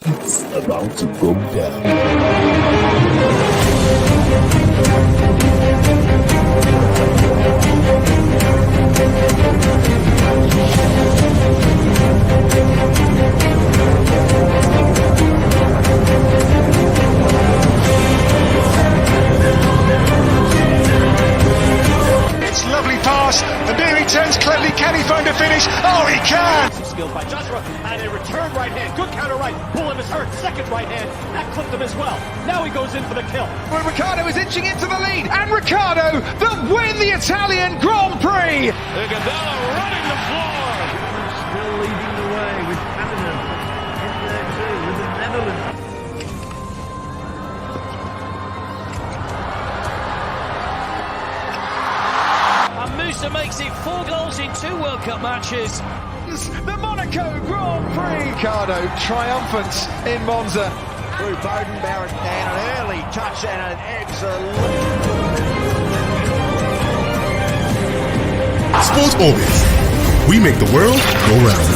It's about to go down. It's lovely pass, and there he turns cleverly. Can he find a finish? Oh, he can! Skilled by Joshua, and a return right hand. Good counter right. Bullen is hurt. Second right hand. That clipped him as well. Now he goes in for the kill. Well, Ricciardo is inching into the lead, and Ricciardo that win the Italian Grand Prix! Iguodala running the floor. Still leading the way with Canada in there too with the Netherlands. And Musa makes it 4 goals in 2 World Cup matches. The Monaco Grand Prix! Ricciardo triumphant in Monza. Through Bowden, Barrett down, an early touch and an excellent... Sports Orbit. We make the world go round.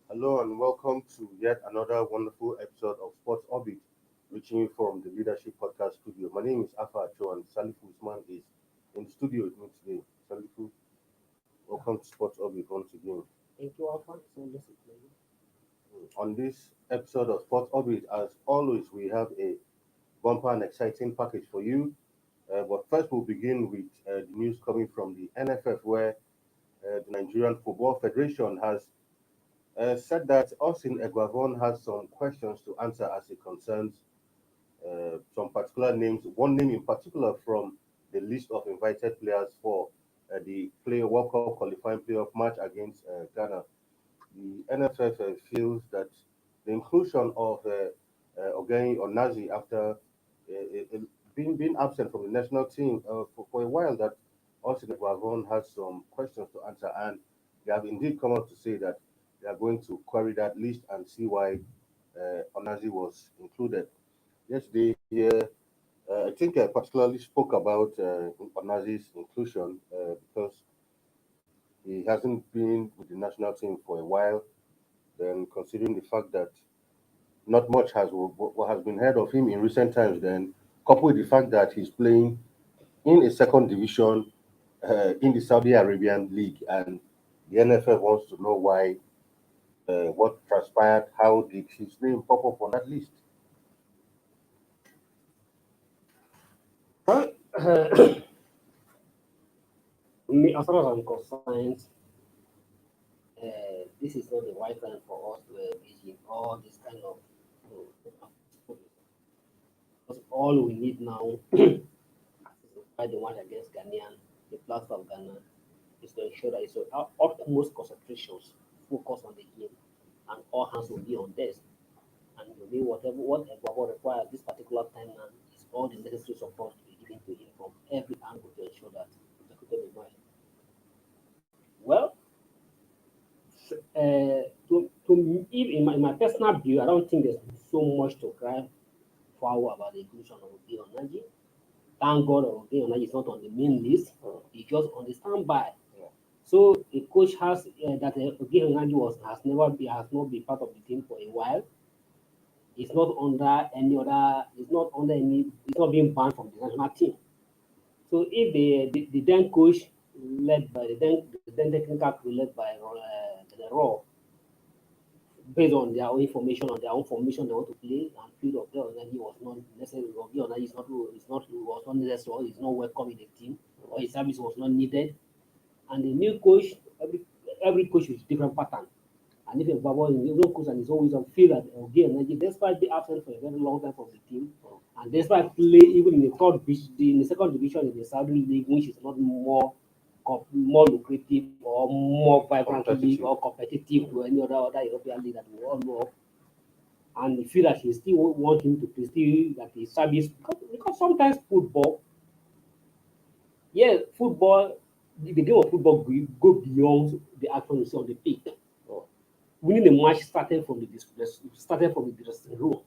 Hello and welcome to yet another wonderful episode of Sports Orbit, reaching you from the Leadership Podcast Studio. My name is Afa Acho and Salifu Usman is in the studio with me today. Salifu, welcome to Sports Orbit once again. Thank you, Alpha. On this episode of Sports Orbit, as always, we have a bumper and exciting package for you. But first, we'll begin with the news coming from the NFF, where the Nigerian Football Federation has said that Eguavoen has some questions to answer as it concerns some particular names, one name in particular from the list of invited players for the World Cup qualifying playoff match against Ghana. The NFF feels that the inclusion of Ogenyi Onazi after being absent from the national team for a while, that Eguavoen has some questions to answer, and they have indeed come out to say that they are going to query that list and see why Onazi was included. Yesterday, I think I particularly spoke about Onazi's inclusion because he hasn't been with the national team for a while. Then, considering the fact that not much has been heard of him in recent times, then coupled with the fact that he's playing in a second division in the Saudi Arabian League, and the NFF wants to know why, what transpired, how did his name pop up on that list? Me, as far as I'm concerned, this is not the right time for us to engage in all this kind of. Because all we need now, by the one against Ghanaian, the platform of Ghana, is to ensure that it's our utmost concentrations focus on the game, and all hands will be on this. And will be whatever requires this particular time, and is all the necessary support to be given to him from every angle to ensure that it's executed well. Well, in my personal view, I don't think there's so much to cry foul about the inclusion of Ogenyi Onazi. Thank God Ogenyi Onazi is not on the main list; he's just on the standby. So a coach has that Ogenyi Onazi has not been part of the team for a while. It's not under any other. It's not under any. It's not being banned from the national team. So if the then coach led by the then technical crew led by the Raw, based on their own information, on their own formation they want to play, and feel of Ogenyi was not necessary. Ogenyi was not necessary. He's not welcome in the team, or his service was not needed. And the new coach, every coach is different pattern. And if a coach and his always feel that Ogenyi Onazi, despite being absent for a very long time from the team, and despite play even in the second division in the Saudi League, which is not more lucrative or more vibrant league or competitive to any other European league that we all know of, and we feel that he still want him to play, still that his service, because sometimes football, the game of football go beyond the action you see on the pitch. Winning the match started from the dressing room.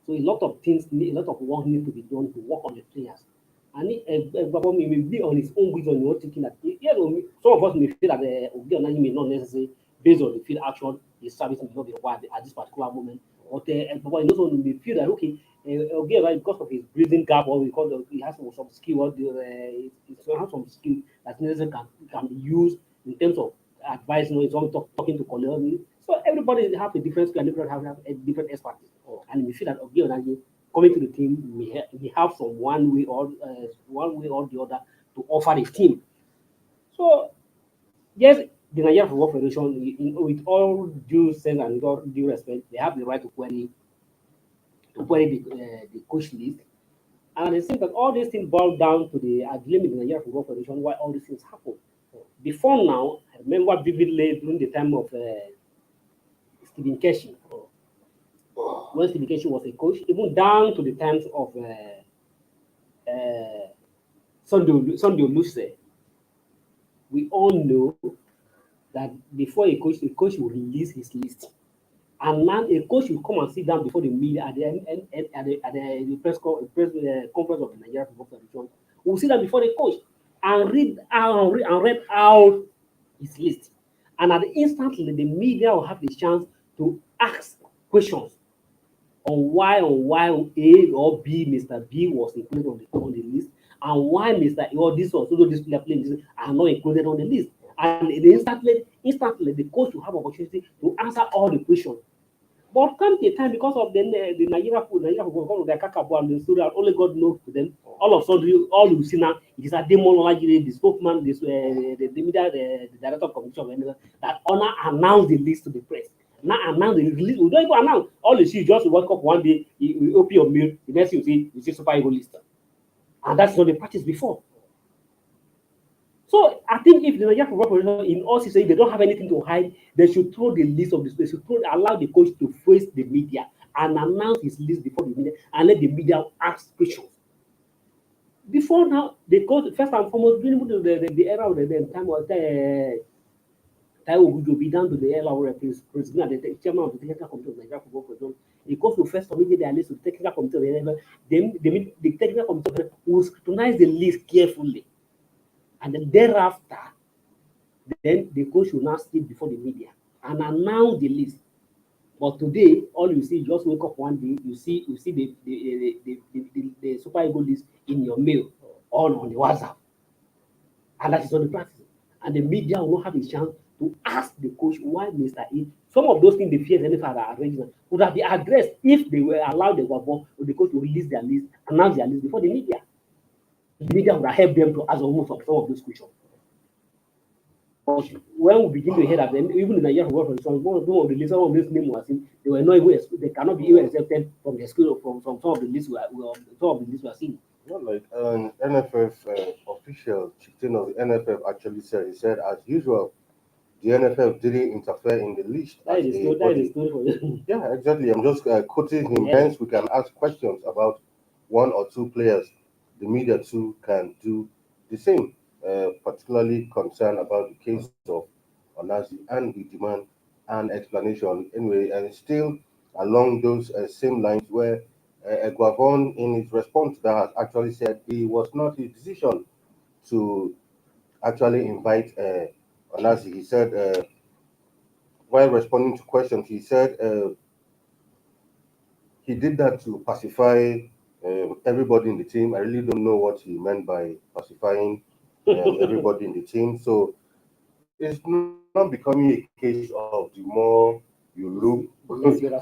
So a lot of things, a lot of work needs to be done to work on the players. And Eguavoen may be on his own wisdom, thinking that if yes, some of us may feel that Ogenyi Onazi may not necessarily, based on the field action, his service may not be required at this particular moment. But in those ones, may feel that okay, Ogenyi Onazi, because of his breathing gap, or because he has some skill, or he has some skill that necessarily can be used in terms of advice, talking to colleagues. So everybody have a different skill, and everybody have a different expertise. And we feel that Ogenyi Onazi coming to the team, we have some one way or the other to offer the team. So yes, the Nigerian Football Federation, with all due sense and with all due respect, they have the right to query the coach list. And it seems that all these things boil down to the agreement in the Nigerian Football Federation why all these things happen. Before now, I remember vividly during the time of Stephen Keshi, when Stephen Keshi was a coach, even down to the times of Sunday Oluse, we all know that before the coach will release his list. And now a coach will come and sit down before the media at the press conference of the Nigerian Football Federation. Will sit down before the coach and read out his list. And at the instantly, the media will have the chance to ask questions on why A or B, Mr. B was included on the list, and why Mr. A or this or so this player playing this are not included on the list. And instantly, the coach will have opportunity to answer all the questions. But come the time, because of the Nigeria because of their Kakabo and the story, only God knows to them. All of a sudden, all you see now, it is a demon Olajire, the spokesman, the media, the director of communication, that honor announced the list to the press. Now announce the list. We don't even announce. All you see is just wake up one day, you open your mail, the next you see Super Eagle list. And that's not the practice before. So I think if the Nigerian Football Federation, in all sincerity, they don't have anything to hide, they should throw the list of this. They should allow the coach to face the media and announce his list before the media and let the media ask questions. Before now, the coach, first and foremost, during the era of the time was Taiwo Gujobi down to the era of president, the chairman of the technical committee of the Nigerian Football Federation. The coach will first submit their list to the technical committee of the level. Then the technical committee will scrutinize the list carefully. And then thereafter, then the coach will now speak before the media and announce the list. But today, all you see, just wake up one day, you see the Super Eagle list in your mail or on the WhatsApp. And that is not the practice. And the media will not have a chance to ask the coach why Mr. A. Some of those things the fears and NFF arrangement would have been addressed if they were allowed the Eguavoen or the coach to release their list, announce their list before the media. The media would have helped them to answer almost some of those questions. But when we begin to hear that, then even in the year of work, some of the lists, some of these names were seen, they were not even, they cannot be even accepted from the school from some of the lists we are seeing. Not like an NFF official, chieftain of the NFF actually said, he said, as usual, the NFF didn't interfere in the list. That is the story for you. Yeah, exactly. I'm just quoting him. Yeah. Hence, we can ask questions about one or two players. The media too can do the same, particularly concerned about the case of Onazi, and we demand an explanation anyway. And still along those same lines, where Eguavoen, in his response to that, has actually said it was not his decision to actually invite Onazi. He said, while responding to questions, he said he did that to pacify everybody in the team. I really don't know what he meant by pacifying everybody in the team. So it's not becoming a case of the more you look,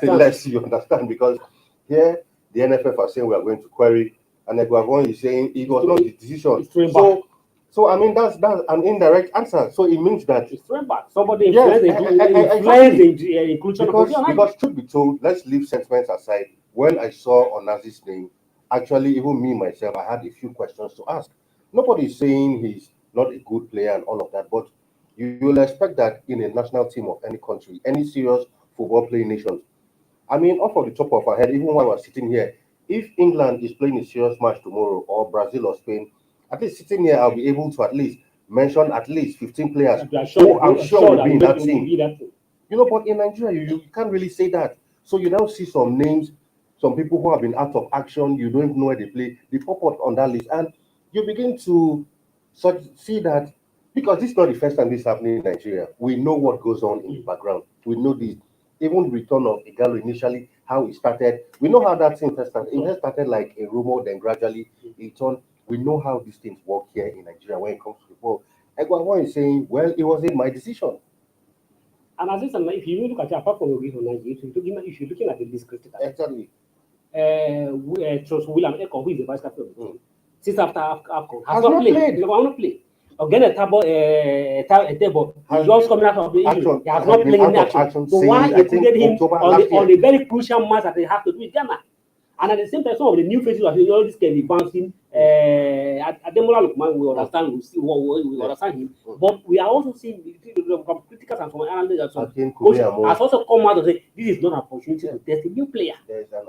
the less you understand. Because here the NFF are saying we are going to query, and Eguavoen is saying it was not his decision. So I mean that's an indirect answer. So it means that it's throwing back. Somebody influenced the inclusion because truth be told, let's leave sentiments aside. When I saw Onazi's name, actually, even me myself, I had a few questions to ask. Nobody is saying he's not a good player and all of that, but you will expect that in a national team of any country, any serious football playing nation. I mean, off of the top of our head, even while we're sitting here, if England is playing a serious match tomorrow, or Brazil or Spain, at least sitting here, I'll be able to at least mention at least 15 players who I'm sure will be in that team. You know, but in Nigeria, you can't really say that. So you now see some names, some people who have been out of action, you don't know where they play, they pop up on that list, and you begin to see that Because this is not the first time this is happening in Nigeria. We know what goes on in the background. We know this. Even return of Igalo initially, how it started. We know how that thing first started. It first started like a rumor, then gradually it turned. We know how these things work here in Nigeria when it comes to football. Eguavoen is saying, well, it wasn't my decision. And as if you look at it, apart from Ogenyi Onazi, if you're looking at the list critically, Exactly. William Ekong, who is the vice captain of the team, since after AFCON, Has not played. He has not played. Again, a table, he's just coming out of the injury. He has not played in action. So why included him on the very crucial match that they have to do with Ghana? And at the same time, some of the new faces are all this can be bouncing. Ademola Lookman, we understand, we understand him, but we are also seeing from critics and from analysts and some coaches has also come out to say this is not an opportunity to test a new player. There's an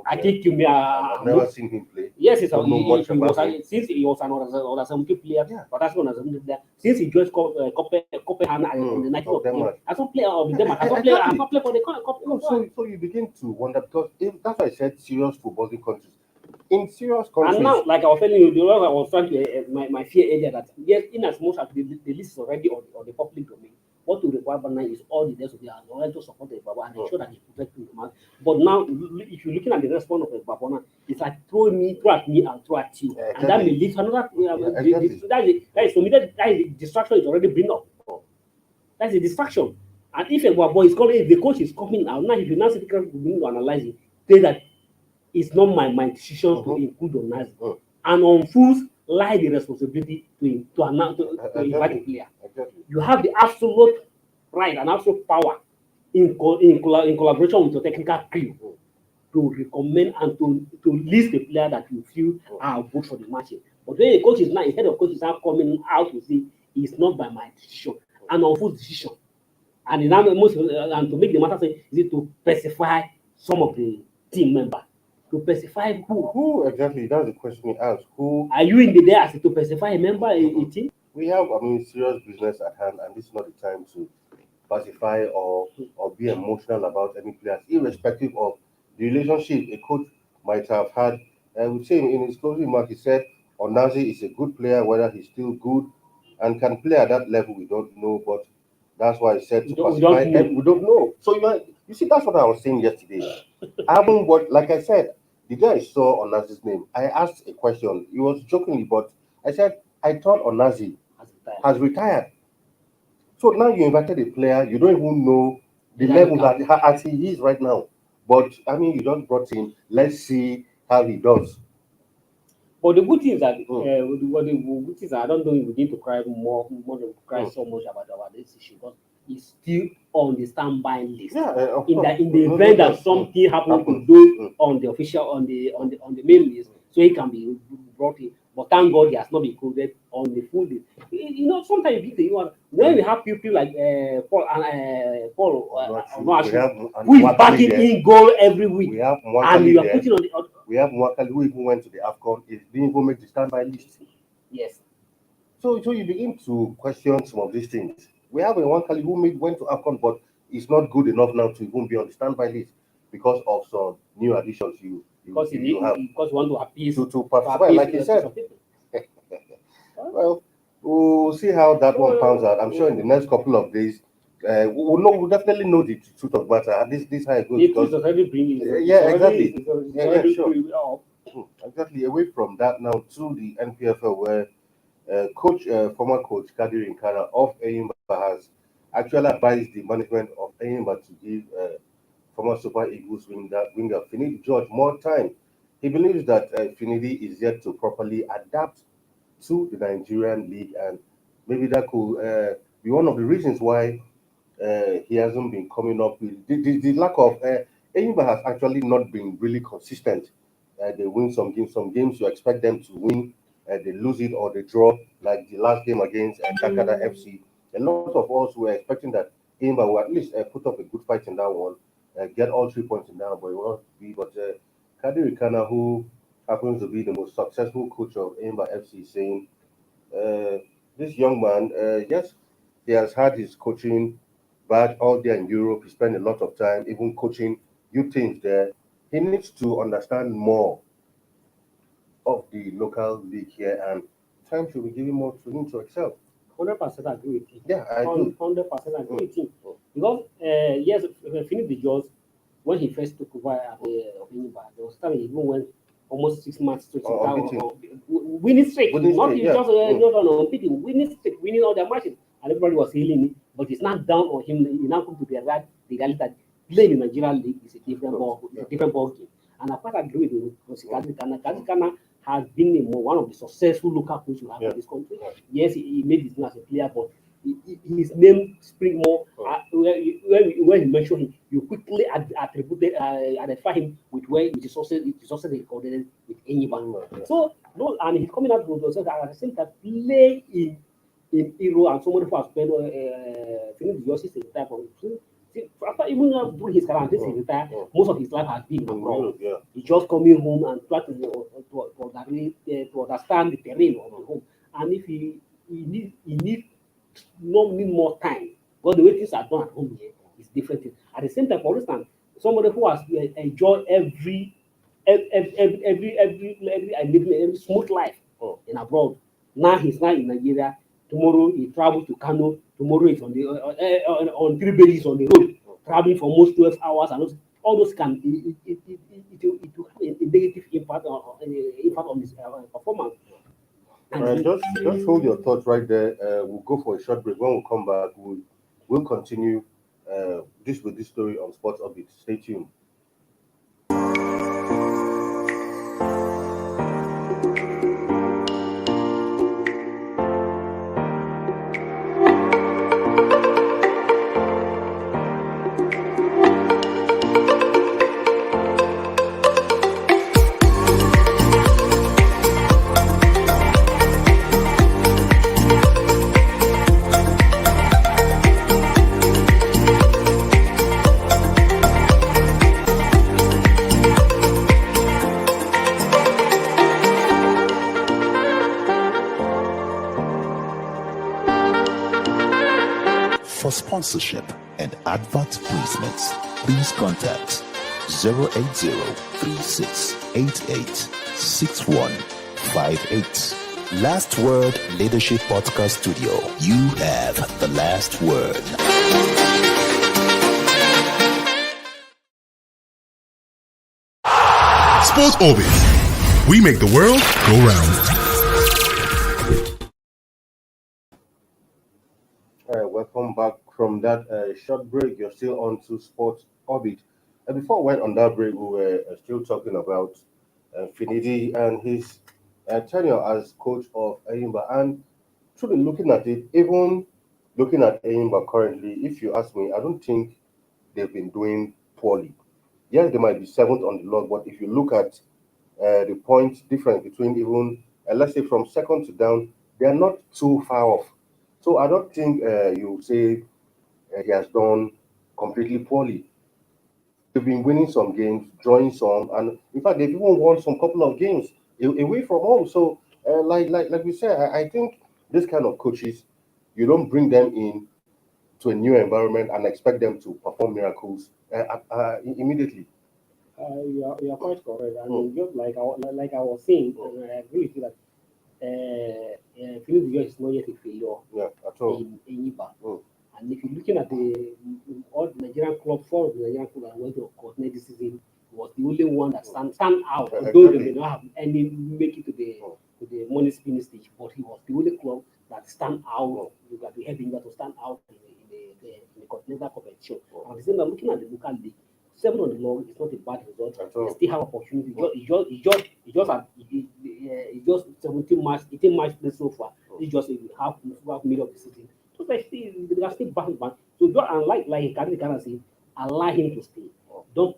I think I've never seen him play. Yes, since Don't know much about him. he was an under 17 player, but that's one as a player. Since he joined Copenhagen on the 19th of Denmark, as a player of Denmark, as a player for the Cup. So you begin to wonder because that's why I said serious footballing countries. In serious countries, And now, like I was telling you, the way I was trying to my fear earlier that yes, in as much as the list is already on the public domain, what will require now is all the rest of the are to support the Baba and ensure that he protects the man. But now, if you're looking at the response of the Baba now, it's like throw at me and throw at you, and that may lead to another. That is for me. That is the distraction is already bring up. That's a distraction. And if a boy is coming, if the coach is coming out now, if you now sit down to analyze it, say that it's not my decision to include Onazi. And on fools lie the responsibility to invite a player. You have the absolute right and absolute power in collaboration with your technical crew to recommend and to list the player that you feel are good for the match. But when a coach is now, a head of coach is now coming out to say it's not by my decision and on full decision. And it's now and to make the matter say is it to specify some of the team members. To specify who? Who exactly? That's the question he asked. Who are you in the there as to specify a member a team? We have, serious business at hand, and this is not the time to pacify or be emotional about any players, irrespective of the relationship a coach might have had. And we say in his closing remark, he said Onazi is a good player, whether he's still good and can play at that level, we don't know, but that's why he said to pacify. We don't know. So you see, that's what I was saying yesterday. I haven't watched, like I said, the day I saw Onazi's name, I asked a question. He was jokingly, but I said, I thought Onazi has retired. So now you invited a player, you don't even know the level that as he is right now. But you just brought him. Let's see how he does. But the good thing is that the good thing is I don't know if we need to cry more than cry so much about this issue because he's still on the standby list. Yeah, in the event that something happens to do on the official on the main list, so he can be brought in. But thank God he has not been included on the full list. Sometimes when we have people like Paul who is backing in goal every week, we have and you are putting on the. We have Mwakali who even went to the AFCON. He didn't even make the standby list. Yes. So you begin to question some of these things. We have a Mwakali who went to AFCON, but it's not good enough now to even be on the standby list because of some new additions because you want to appeal to participate, like you said. Well, we'll see how that one pans out. I'm sure in the next couple of days, we'll definitely know the truth of the matter. This how it goes. It's already bringing. Exactly. Sure. Exactly. Away from that now to the NPFL, where former coach Kadiri Nkana of Eyimba has actually advised the management of Eyimba to give former Super Eagles winger Finidi George more time. He believes that Finidi is yet to properly adapt to the Nigerian league, and maybe that could be one of the reasons why he hasn't been coming up with the lack of. Eyimba has actually not been really consistent. They win some games you expect them to win. They lose it or they draw, like the last game against Takada FC. A lot of us were expecting that Eyimba will at least put up a good fight in that one, get all 3 points in that one, but it will not be. But Kadiri Kana, who happens to be the most successful coach of Eyimba FC, saying this young man, yes, he has had his coaching badge all there in Europe. He spent a lot of time even coaching youth teams there. He needs to understand more of the local league here, and time should be given more to him to excel. 100% agree with him. Yeah, I do. 100% agree with him. Because yes, Philip de George, when he first took over at Ogenyi, there was time he even went almost 6 months to winning streak. Not streak, yeah. just not on unbeaten, winning streak, winning all their matches, and everybody was hailing it. But it's not down on him. He now come to the reality that playing in Nigerian league is a different ball game. And I quite agree with you because Kazi Kana has been one of the successful local coaches we have in this country. Yes, he made his name as a player, but his name spring more when you mention him, you quickly identify him with where it is also recorded with anyone. So no, and he's coming out with himself at the same time play in Euro and somebody who has spent finished the justice time for him. After even during his career, this is retired, most of his life has been abroad. He's just coming home and try to understand the terrain of the home. And if he need more time, because the way things are done at home here is different. At the same time, for instance, somebody who has enjoyed every smooth life in abroad. Now he's not in Nigeria. Tomorrow he travels to Kano. Tomorrow he's on the on 3 days on the road, traveling for almost 12 hours, and all those can it will have a negative impact on his performance. Just hold your thoughts right there. We'll go for a short break. When we come back, we'll continue this story on Sports Update. Stay tuned. For sponsorship and advert placements, please contact 080-3688-6158. Last Word Leadership Podcast Studio. You have the last word. Sports Orbit. We make the world go round. Welcome back from that short break. You're still on to Sports Orbit. Before we went on that break, we were still talking about Finidi and his tenure as coach of Enyimba. And truly looking at it, even looking at Enyimba currently, if you ask me, I don't think they've been doing poorly. Yes, they might be 7th on the log, but if you look at the point difference between even, let's say from 2nd to down, they are not too far off. So I don't think you say he has done completely poorly. They've been winning some games, drawing some, and in fact they've even won some couple of games away from home. So like we said, I think this kind of coaches, you don't bring them in to a new environment and expect them to perform miracles immediately. You are quite correct. I mean, just like I was saying, and I agree with you that Philip is not yet a failure At all. in Enyimba. And if you're looking at all the Nigerian club, 4 of the Nigerian club that went to coordinate this season, was the only one that stand out. Although they may not have any make it to the money spinning stage, but he was the only club that stand out. You got the heading that to stand out in the continental competition. And at the same time, looking at the local league, 7 on the log is not a bad result. They still have opportunity. It's just 17 match, 18 match played so far. It's just half middle of the season. So they are still back. So don't unlike like Kadi can say, allow him to stay. Don't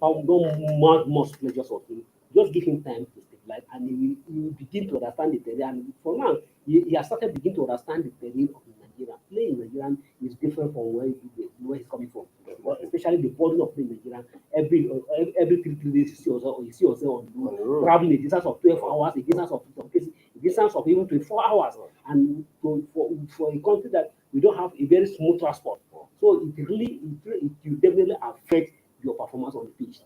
must play just for him. Just give him time to stabilize, and he will begin to understand the terrain. And for now, he has started begin to understand the terrain of Nigeria. Playing in Nigeria is different from where he's coming from. But especially the burden of playing Nigeria. Every 3 days you see yourself on the road, traveling a distance of 12 hours, a distance of some cases, a distance of even 24 hours, and for a country that we don't have a very smooth transport. So it will definitely affect your performance on the pitch.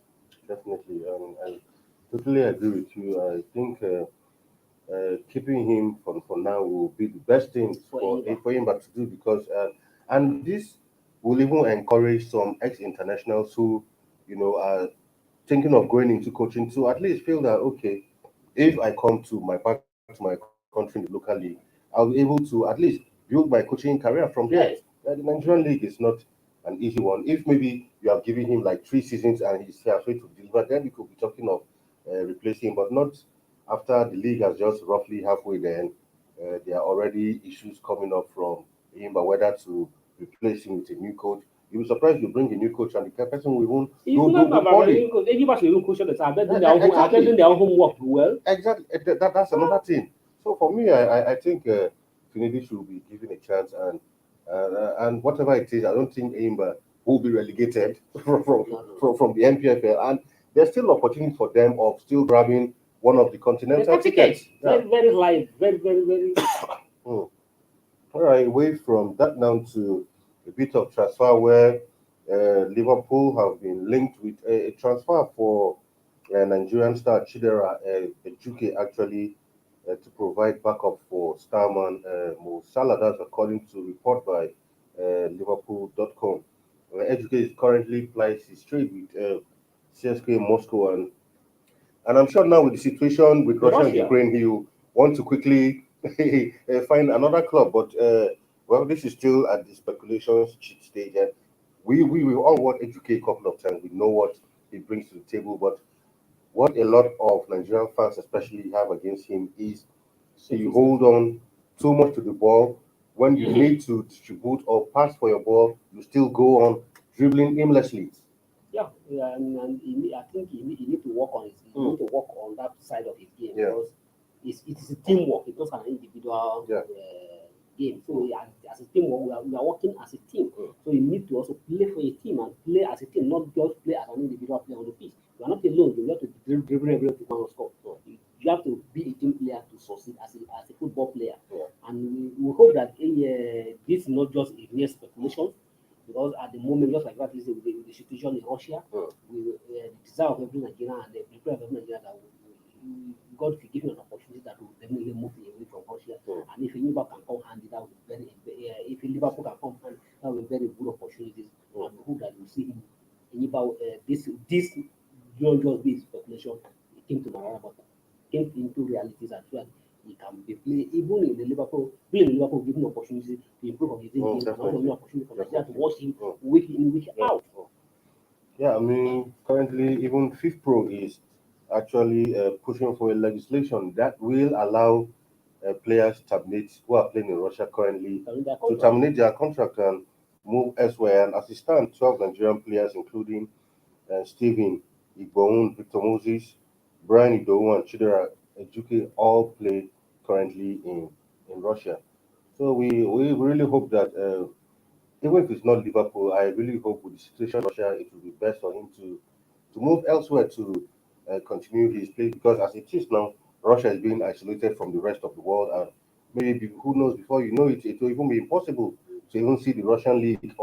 Definitely, I totally agree with you. I think keeping him for now will be the best thing for him but to do because and this will even encourage some ex-internationals who are thinking of going into coaching to at least feel that okay, if I come to my country in the local league, I'll be able to at least build my coaching career from there. Yes. The Nigerian league is not an easy one. If maybe you have given him like 3 seasons and he's halfway to deliver, then we could be talking of replacing him, but not after the league has just roughly halfway. Then there are already issues coming up from him, but whether to replace him with a new coach. You'll be surprised you bring a new coach and the person will even It's not about poorly. anybody even coach the time. Are doing their homework well. Exactly. That's another thing. So for me, I think Finidi should be given a chance, and whatever it is, I don't think Aimba will be relegated from the NPFL, and there's still opportunity for them of still grabbing one of the continental tickets. Very, very live, very. Hmm. All right, away from that now to a bit of transfer where Liverpool have been linked with a transfer for Nigerian star Chidera Ejuke actually to provide backup for starman Mo Salah. That's according to report by Liverpool.com. Ejuke is currently plies his trade with CSK Moscow, and I'm sure now with the situation with Russia and Ukraine, he will want to quickly find another club. But well, this is still at the speculations stage, and we all watch Ejuke a couple of times. We know what he brings to the table, but what a lot of Nigerian fans especially have against him is you hold on too much to the ball. When you need to distribute or pass for your ball, you still go on dribbling aimlessly. Yeah, and I think he need to work on it. He need to work on that side of his game because it is a teamwork. It's not an individual game. So as a teamwork, we are working as a team. So you need to also play for a team and play as a team, not just play as an individual player on the pitch. You are not alone. You have to dribble every to score. You have to be a team player to succeed as a football player. And we hope that this is not just a mere speculation. Because at the moment, just like that, with the situation in Russia, the desire of every Nigerian and the prayer of every Nigerian that God will give you an opportunity that will definitely move away from Russia. And if Liverpool can come handy, that would be if Liverpool can come handy, that will be very good opportunities. And we hope that we see him in about this don't just be speculation. It came to Narara, but came into realities as well. He can be play even in the Liverpool, given opportunity to improve on his game, and also an opportunity for Nigeria to watch him week in, week out. Yeah, I mean, currently even FIFPro is actually pushing for a legislation that will allow players who are playing in Russia currently to terminate their contract and move elsewhere. And as it stands, 12 Nigerian players, including Stephen Eguavoen, Victor Moses, Brian Idowu, and Chidera Ejuke, all play currently in Russia. So we really hope that even if it's not Liverpool, I really hope with the situation in Russia, it will be best for him to move elsewhere to continue his play because as it is now, Russia is being isolated from the rest of the world, and maybe who knows before you know it, it will even be impossible to even see the Russian league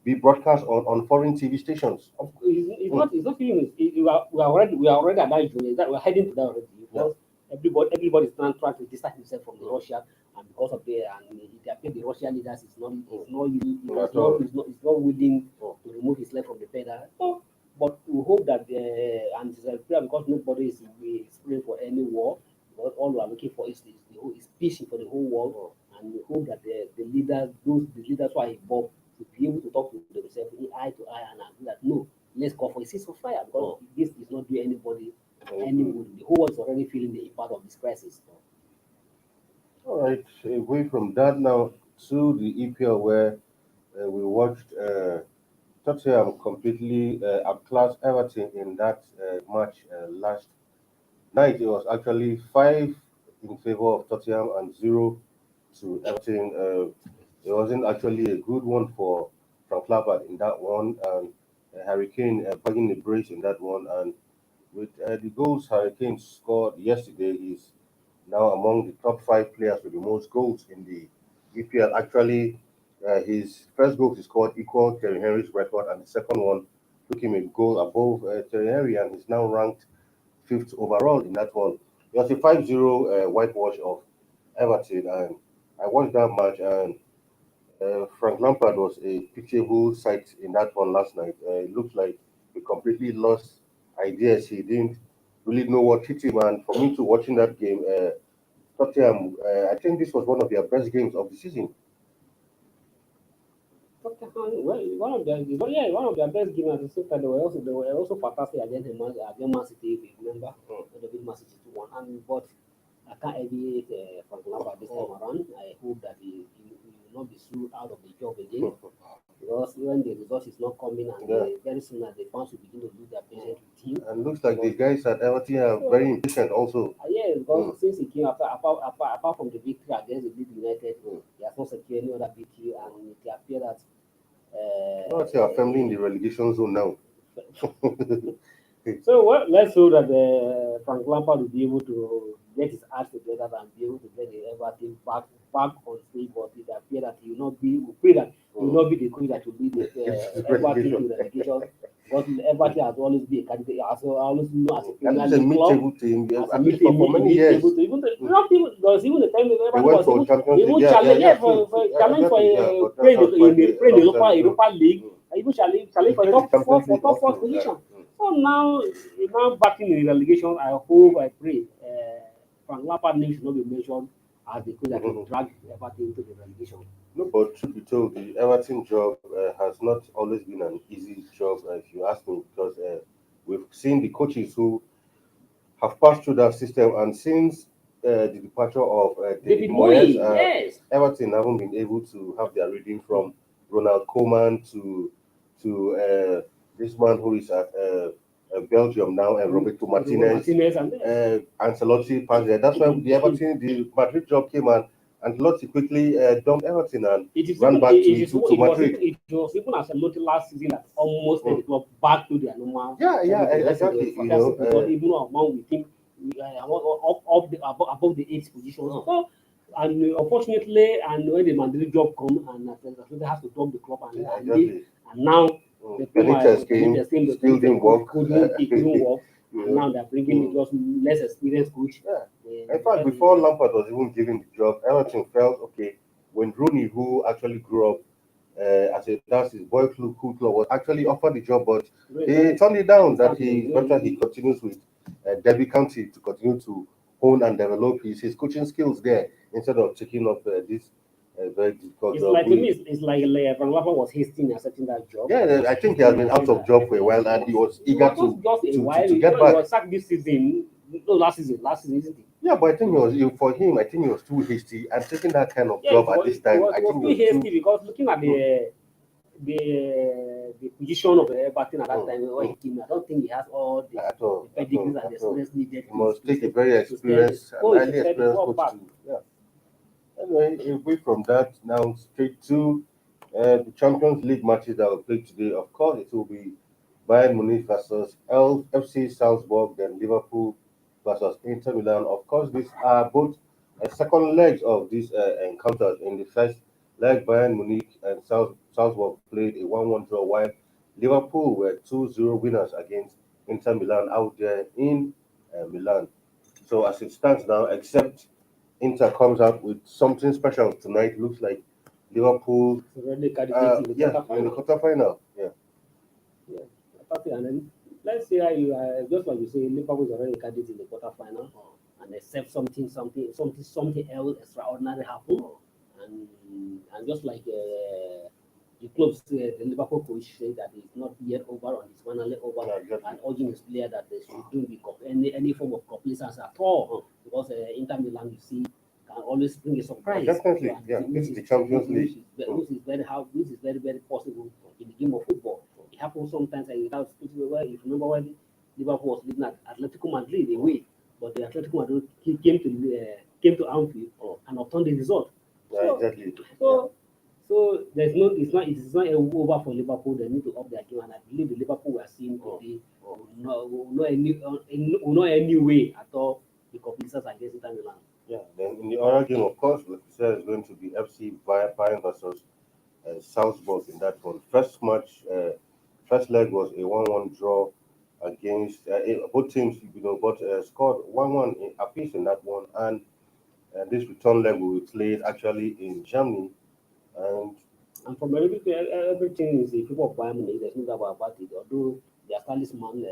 be broadcast on foreign TV stations. It's not even. We are already at that journey. That we're heading to that already because everybody is trying to distance himself from the Russia, and because of it appears the Russian leaders is not willing to remove his leg from the pedal. So, but we hope that and it's a prayer because nobody is praying for any war. Because all we are looking for is peace for the whole world, and we hope that the leaders who are involved to be able to talk to themselves eye to eye and agree that no, let's go for a ceasefire because this is not doing anybody any good. The whole world is already feeling the impact of this crisis. All right, away from that now to the EPL where we watched Tottenham completely outclass Everton in that match last night. It was actually 5 in favor of Tottenham and 0 to Everton. It wasn't actually a good one for Frank Lampard in that one, and Harry Kane bagging the brace in that one. And with the goals Harry Kane scored yesterday, he's now among the top 5 players with the most goals in the EPL. Actually, his first goal he scored equal Terry Henry's record, and the second one took him a goal above Terry Henry, and he's now ranked 5th overall in that one. It was a 5-0 whitewash of Everton, and I watched that match, and Frank Lampard was a pitiable sight in that one last night. It looked like he completely lost ideas. He didn't really know what hit him, and for me to watching that game, Tottenham, I think this was one of their best games of the season. Tottenham, well, one of their best games at the same time. They were also fantastic against Man City, if you remember, when they beat Man City 2-1. And but I can't envy Frank Lampard this time around. I hope that he will not be sued out of the job again. Because when the result is not coming, and very soon as the fans will begin to lose their patience with him. And looks like the guys at Everton are very impatient also. Yeah, because since he came apart from the victory against the Leeds United, he has not secured any other victory, and it appears that Everton are firmly in the relegation zone now. so let's hope that Frank Lampard will be able to get his act together and be able to get the Everton back on stage. But it appears that he will not be. We pray that he will not be the coach that will lead the Everton to relegation. Because Everton has always been a candidate, has always known as a Premier It's a League club. mid-table team, As a at least for many years. Not even because even the time They went for Champions even League. challenge for a Europa League. Even challenge for a top four position. So now battling in relegation. I hope, I pray, Frank Lampard name should not be mentioned as the coach that will drag Everton into the relegation. No, but truth be told, the Everton job has not always been an easy job, if you ask me, because we've seen the coaches who have passed through that system, and since the departure of David Moyes, yes. Everton haven't been able to have their reading from Ronald Koeman to this man who is at Belgium now, Roberto Martinez. And Ancelotti passed there. That's why the Madrid job came, and Ancelotti quickly dumped Everton and ran back to Madrid. It was even Ancelotti last season that almost sent the club back to their normal. Exactly. Even among we think above the 8th position. So, and unfortunately, and when the Madrid job come, and Ancelotti has to dump the club and leave, and now the Benitez came, still didn't work. It didn't work. And now they're bringing just less experienced coach. In fact, before Lampard was even given the job, Everton felt okay when Rooney, who actually grew up that's his boy club, was actually offered the job, but he turned it down. That he continues with Derby County to continue to hone and develop his coaching skills there instead of taking up this very difficult It's job. like to me, it's like Frank Lampard was hasting accepting that job. Yeah, I think he has been out of job for a while, and he was eager to get back. He was sacked this season, no, last season, isn't it? Yeah, but I think for him, I think he was too hasty, and taking that kind of job at this time, I think he was too hasty because looking at the position of Everton at that time when he came, I don't think he has all the pedigrees and the experience needed. He must take a very experienced, highly experienced coach too. Yeah. Anyway, away from that, now straight to the Champions League matches that will play today. Of course, it will be Bayern Munich versus FC Salzburg, then Liverpool versus Inter Milan. Of course, these are both second legs of these encounters. In the first leg, Bayern Munich and Salzburg played a 1-1 draw, while Liverpool were 2-0 winners against Inter Milan out there in Milan. So as it stands now, except Inter comes out with something special tonight, looks like Liverpool Already in the quarterfinal. Yeah. And then let's say just like you say, Liverpool is already candidate in the quarterfinal, and except something else extraordinary happen, and just like the club said, the Liverpool coach said that it's not yet over, and it's finally over, and urging his player that they shouldn't be any form of complacence at all, because Inter Milan, you see, can always bring a surprise. Definitely, this is the Champions League. Which is very, very possible in the game of football. It happens sometimes, and without if you remember when Liverpool was leading at Atletico Madrid away, but the Atletico Madrid came to Anfield and obtained the result. So there's no, it's not over for Liverpool. They need to up their game, and I believe the Liverpool we are seeing today will not any way at all the competitors against Inter Milan. Yeah. Then in the other game, of course, like you said, is going to be FC Bayern versus Salzburg in that one. First leg was a 1-1 draw against both teams, but scored 1-1 apiece in that one. And this return leg will be played actually in Germany. And from everything is the people of Bayern Munich, there's no doubt about it. Although their talisman,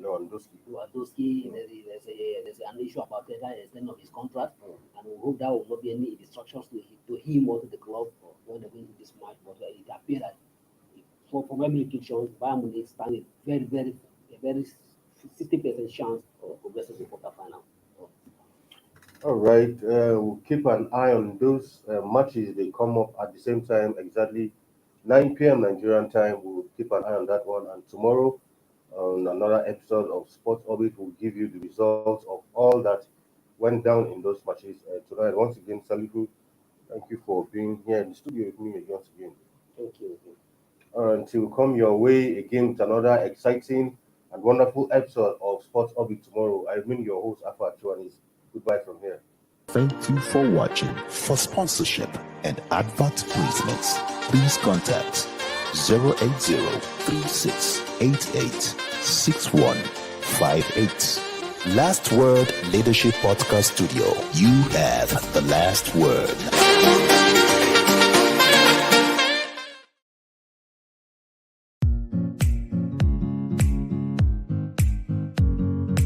Lewandowski, there's an issue about the extent of his contract, and we hope that will not be any distractions to him or to the club when they go into this match. But it appears that from every prediction, Bayern Munich stand a very 60% chance of progressing to the quarterfinal. All right, we'll keep an eye on those matches. They come up at the same time, exactly 9 p.m. Nigerian time. We'll keep an eye on that one. And tomorrow, on another episode of Sports Orbit, we'll give you the results of all that went down in those matches tonight. Once again, Salihu, thank you for being here in the studio with me once again. Thank you. Until we come your way again with another exciting and wonderful episode of Sports Orbit tomorrow, I remain your host, Afa Chuanis. Goodbye from here. Thank you for watching. For sponsorship and advert placements, please contact 080-3688-6158. Last Word Leadership Podcast Studio. You have the last word.